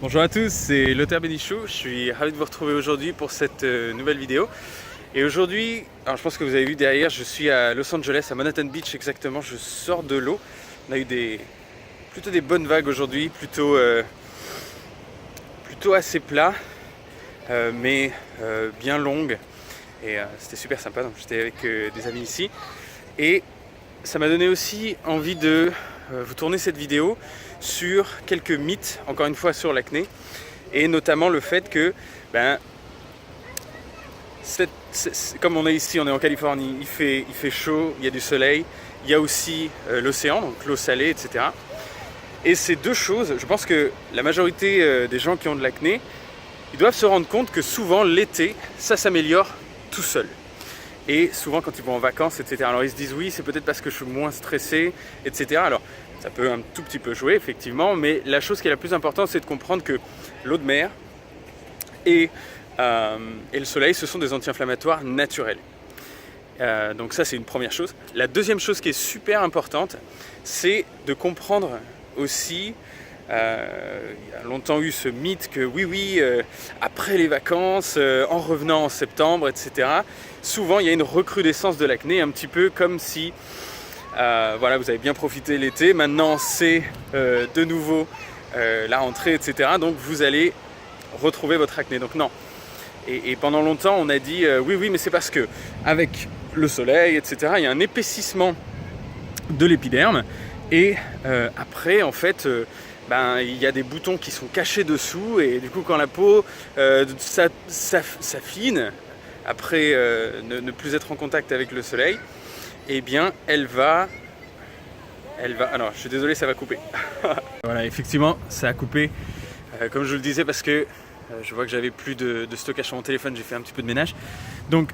Bonjour à tous, c'est Lothar Bénichou, je suis ravi de vous retrouver aujourd'hui pour cette nouvelle vidéo. Et aujourd'hui, alors je pense que vous avez vu derrière, je suis à Los Angeles, à Manhattan Beach exactement, je sors de l'eau. On a eu plutôt des bonnes vagues aujourd'hui, plutôt assez plat, mais bien longues. Et c'était super sympa, donc j'étais avec des amis ici. Et ça m'a donné aussi envie de vous tourner cette vidéo sur quelques mythes, encore une fois sur l'acné, et notamment le fait que, comme on est ici, on est en Californie, il fait chaud, il y a du soleil, il y a aussi l'océan, donc l'eau salée, etc. Et ces deux choses, je pense que la majorité des gens qui ont de l'acné, ils doivent se rendre compte que souvent l'été, ça s'améliore tout seul. Et souvent quand ils vont en vacances, etc. Alors ils se disent oui, c'est peut-être parce que je suis moins stressé, etc. Alors ça peut un tout petit peu jouer effectivement, mais la chose qui est la plus importante, c'est de comprendre que l'eau de mer et le soleil, ce sont des anti-inflammatoires naturels. Donc ça, c'est une première chose. La deuxième chose qui est super importante, c'est de comprendre aussi, il y a longtemps eu ce mythe que oui, après les vacances, en revenant en septembre, etc., souvent il y a une recrudescence de l'acné, un petit peu comme si voilà, vous avez bien profité l'été, maintenant c'est de nouveau la rentrée, etc. Donc vous allez retrouver votre acné. Donc non. Et pendant longtemps on a dit oui, mais c'est parce que avec le soleil, etc., il y a un épaississement de l'épiderme et après en fait il y a des boutons qui sont cachés dessous et du coup quand la peau s'affine après ne plus être en contact avec le soleil, eh bien elle va... Alors, je suis désolé, ça va couper. Voilà, effectivement, ça a coupé, comme je vous le disais, parce que je vois que j'avais plus de stockage sur mon téléphone, j'ai fait un petit peu de ménage. Donc,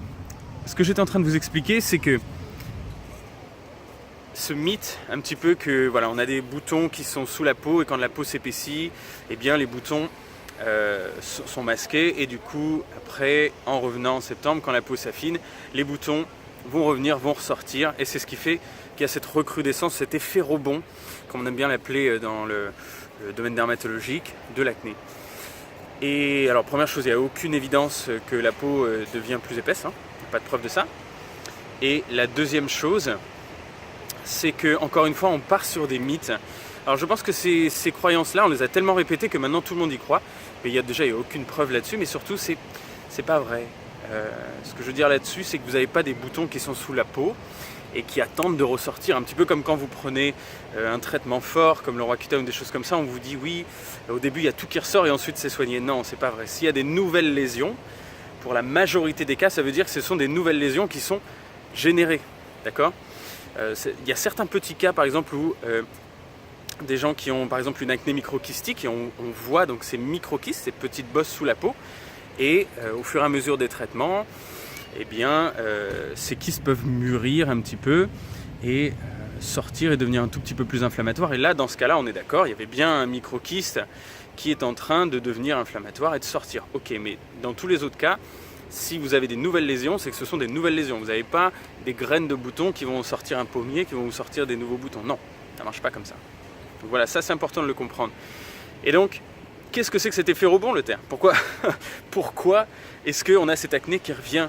ce que j'étais en train de vous expliquer, c'est que ce mythe, un petit peu que, voilà, on a des boutons qui sont sous la peau et quand la peau s'épaissit, eh bien, les boutons sont masqués et du coup, après, en revenant en septembre, quand la peau s'affine, les boutons vont revenir, vont ressortir et c'est ce qui fait qu'il y a cette recrudescence, cet effet rebond, comme on aime bien l'appeler dans le domaine dermatologique, de l'acné. Et alors première chose, il n'y a aucune évidence que la peau devient plus épaisse, hein, pas de preuve de ça. Et la deuxième chose, c'est que encore une fois on part sur des mythes. Alors je pense que ces croyances-là, on les a tellement répétées que maintenant tout le monde y croit. Mais il n'y a aucune preuve là-dessus, mais surtout c'est pas vrai. Ce que je veux dire là-dessus, c'est que vous n'avez pas des boutons qui sont sous la peau et qui attendent de ressortir, un petit peu comme quand vous prenez un traitement fort comme le Roaccutane ou des choses comme ça, on vous dit oui, au début il y a tout qui ressort et ensuite c'est soigné. Non, c'est pas vrai. S'il y a des nouvelles lésions, pour la majorité des cas, ça veut dire que ce sont des nouvelles lésions qui sont générées, d'accord ? Il y a certains petits cas par exemple où des gens qui ont par exemple une acné microkystique et on voit donc ces microkystes, ces petites bosses sous la peau, et au fur et à mesure des traitements, eh bien, ces kystes peuvent mûrir un petit peu et sortir et devenir un tout petit peu plus inflammatoire. Et là, dans ce cas-là, on est d'accord, il y avait bien un microkyste qui est en train de devenir inflammatoire et de sortir. Ok, mais dans tous les autres cas, si vous avez des nouvelles lésions, c'est que ce sont des nouvelles lésions. Vous n'avez pas des graines de boutons qui vont sortir un pommier, qui vont vous sortir des nouveaux boutons. Non, ça ne marche pas comme ça. Donc voilà, ça c'est important de le comprendre. Et donc, qu'est-ce que c'est que cet effet rebond, le terme ? Pourquoi est-ce qu'on a cette acné qui revient ?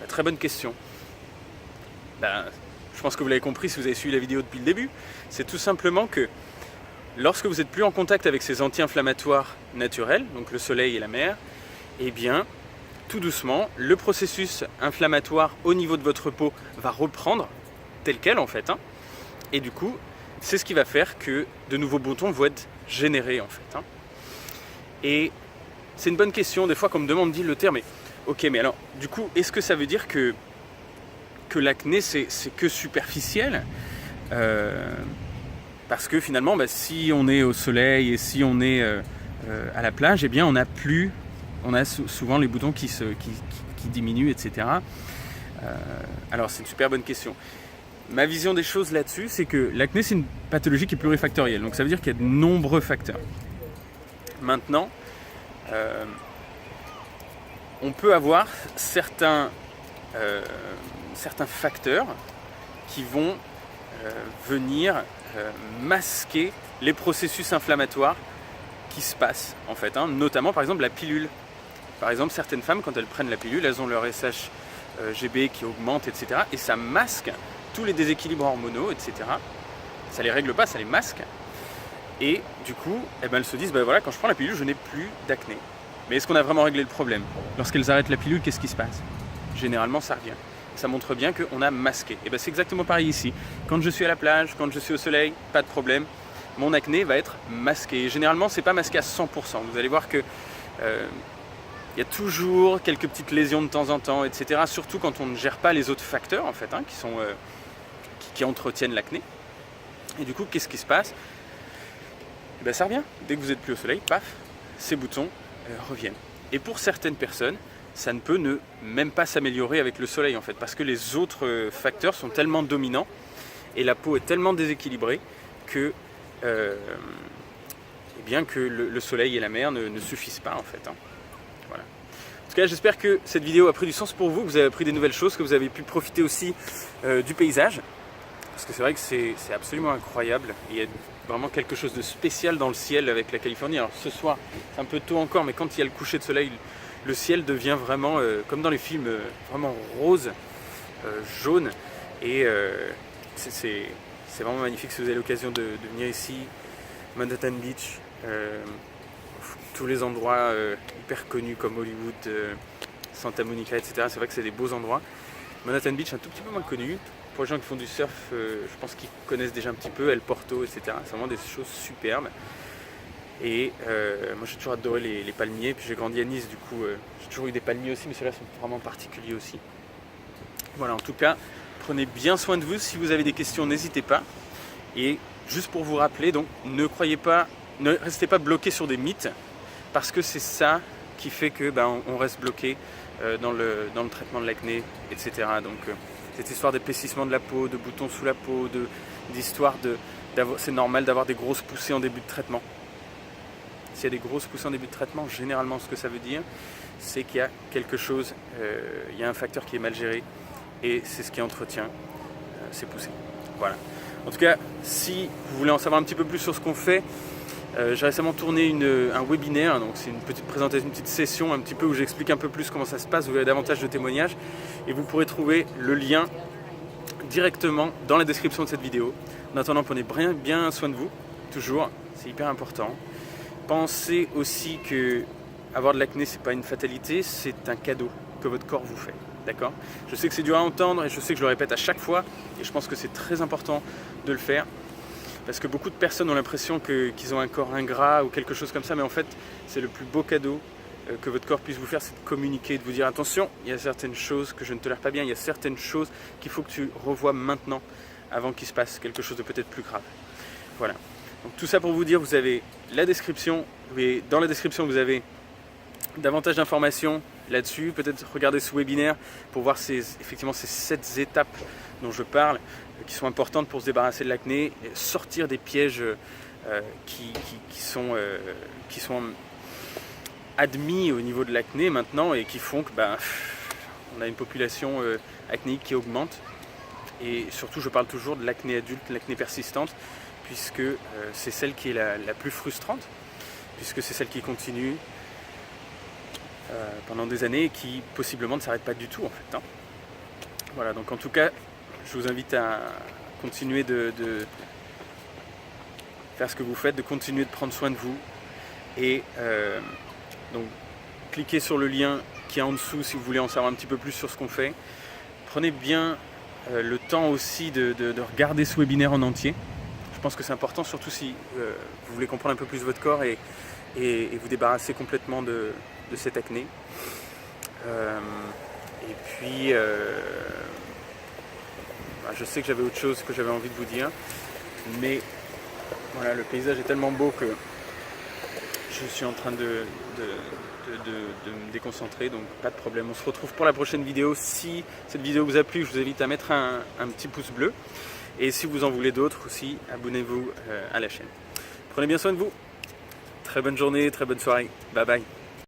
Très bonne question. Je pense que vous l'avez compris si vous avez suivi la vidéo depuis le début. C'est tout simplement que lorsque vous n'êtes plus en contact avec ces anti-inflammatoires naturels, donc le soleil et la mer, eh bien, tout doucement, le processus inflammatoire au niveau de votre peau va reprendre tel quel en fait. Et du coup, c'est ce qui va faire que de nouveaux boutons vont être générés en fait. Et c'est une bonne question. Des fois, quand on me demande, dit le terme, mais ok, mais alors, du coup, est-ce que ça veut dire que l'acné, c'est que superficiel parce que finalement, si on est au soleil et si on est à la plage, eh bien, on a souvent les boutons qui diminuent, etc. Alors, c'est une super bonne question. Ma vision des choses là-dessus, c'est que l'acné, c'est une pathologie qui est plurifactorielle. Donc, ça veut dire qu'il y a de nombreux facteurs. Maintenant, on peut avoir certains facteurs qui vont venir masquer les processus inflammatoires qui se passe en fait, hein, notamment par exemple la pilule. Par exemple, certaines femmes, quand elles prennent la pilule, elles ont leur SHGB qui augmente, etc. Et ça masque tous les déséquilibres hormonaux, etc. Ça les règle pas, ça les masque. Et du coup, eh ben, elles se disent, ben voilà, quand je prends la pilule, je n'ai plus d'acné. Mais est-ce qu'on a vraiment réglé le problème? Lorsqu'elles arrêtent la pilule, qu'est-ce qui se passe? Généralement, ça revient. Ça montre bien qu'on a masqué. Et ben, c'est exactement pareil ici. Quand je suis à la plage, quand je suis au soleil, pas de problème. Mon acné va être masqué. Et généralement, c'est pas masqué à 100%. Vous allez voir que il y a toujours quelques petites lésions de temps en temps, etc. Surtout quand on ne gère pas les autres facteurs, en fait, hein, qui entretiennent l'acné. Et du coup, qu'est-ce qui se passe? Ben, ça revient. Dès que vous n'êtes plus au soleil, paf, ces boutons reviennent. Et pour certaines personnes, ça ne peut même pas s'améliorer avec le soleil, en fait, parce que les autres facteurs sont tellement dominants et la peau est tellement déséquilibrée que, que le soleil et la mer ne suffisent pas, en fait, hein. Voilà. En tout cas, j'espère que cette vidéo a pris du sens pour vous, que vous avez appris des nouvelles choses, que vous avez pu profiter aussi du paysage. Parce que c'est vrai que c'est absolument incroyable. Il y a vraiment quelque chose de spécial dans le ciel avec la Californie. Alors ce soir, c'est un peu tôt encore, mais quand il y a le coucher de soleil, le ciel devient vraiment, comme dans les films, vraiment rose, jaune. Et c'est vraiment magnifique si vous avez l'occasion de venir ici, Manhattan Beach. Tous les endroits hyper connus comme Hollywood, Santa Monica, etc. C'est vrai que c'est des beaux endroits. Manhattan Beach, un tout petit peu moins connu. Pour les gens qui font du surf, je pense qu'ils connaissent déjà un petit peu, El Porto, etc. C'est vraiment des choses superbes. Et moi j'ai toujours adoré les palmiers. Puis j'ai grandi à Nice, du coup j'ai toujours eu des palmiers aussi, mais ceux-là sont vraiment particuliers aussi. Voilà, en tout cas, prenez bien soin de vous. Si vous avez des questions, n'hésitez pas. Et juste pour vous rappeler, donc ne restez pas bloqué sur des mythes, parce que c'est ça qui fait que on reste bloqué dans le traitement de l'acné, etc. Donc cette histoire d'épaississement de la peau, de boutons sous la peau, d'histoire c'est normal d'avoir des grosses poussées en début de traitement. S'il y a des grosses poussées en début de traitement, généralement ce que ça veut dire, c'est qu'il y a quelque chose, il y a un facteur qui est mal géré, et c'est ce qui entretient ces poussées. Voilà. En tout cas, si vous voulez en savoir un petit peu plus sur ce qu'on fait, j'ai récemment tourné un webinaire, donc c'est une petite présentation, une petite session un petit peu où j'explique un peu plus comment ça se passe, vous avez davantage de témoignages et vous pourrez trouver le lien directement dans la description de cette vidéo. En attendant, prenez bien soin de vous, toujours, c'est hyper important. Pensez aussi que avoir de l'acné, c'est pas une fatalité, c'est un cadeau que votre corps vous fait. D'accord? Je sais que c'est dur à entendre et je sais que je le répète à chaque fois et je pense que c'est très important de le faire. Parce que beaucoup de personnes ont l'impression qu'ils ont un corps ingrat ou quelque chose comme ça, mais en fait, c'est le plus beau cadeau que votre corps puisse vous faire, c'est de communiquer, de vous dire attention, il y a certaines choses que je ne tolère pas bien, il y a certaines choses qu'il faut que tu revoies maintenant, avant qu'il se passe quelque chose de peut-être plus grave. Voilà. Donc tout ça pour vous dire, vous avez la description, et dans la description vous avez davantage d'informations là-dessus, peut-être regarder ce webinaire pour voir effectivement ces 7 étapes dont je parle, qui sont importantes pour se débarrasser de l'acné, sortir des pièges qui sont admis au niveau de l'acné maintenant et qui font que on a une population acnéique qui augmente. Et surtout, je parle toujours de l'acné adulte, l'acné persistante, puisque c'est celle qui est la plus frustrante, puisque c'est celle qui continue pendant des années et qui possiblement ne s'arrête pas du tout en fait, hein. Voilà, donc en tout cas, je vous invite à continuer de faire ce que vous faites, de continuer de prendre soin de vous. Et donc, cliquez sur le lien qui est en dessous si vous voulez en savoir un petit peu plus sur ce qu'on fait. Prenez bien le temps aussi de regarder ce webinaire en entier. Je pense que c'est important, surtout si vous voulez comprendre un peu plus votre corps et vous débarrasser complètement de cette acné. Et puis, je sais que j'avais autre chose que j'avais envie de vous dire, mais voilà, le paysage est tellement beau que je suis en train de me déconcentrer, donc pas de problème. On se retrouve pour la prochaine vidéo. Si cette vidéo vous a plu, je vous invite à mettre un petit pouce bleu. Et si vous en voulez d'autres aussi, abonnez-vous à la chaîne. Prenez bien soin de vous. Très bonne journée, très bonne soirée. Bye bye.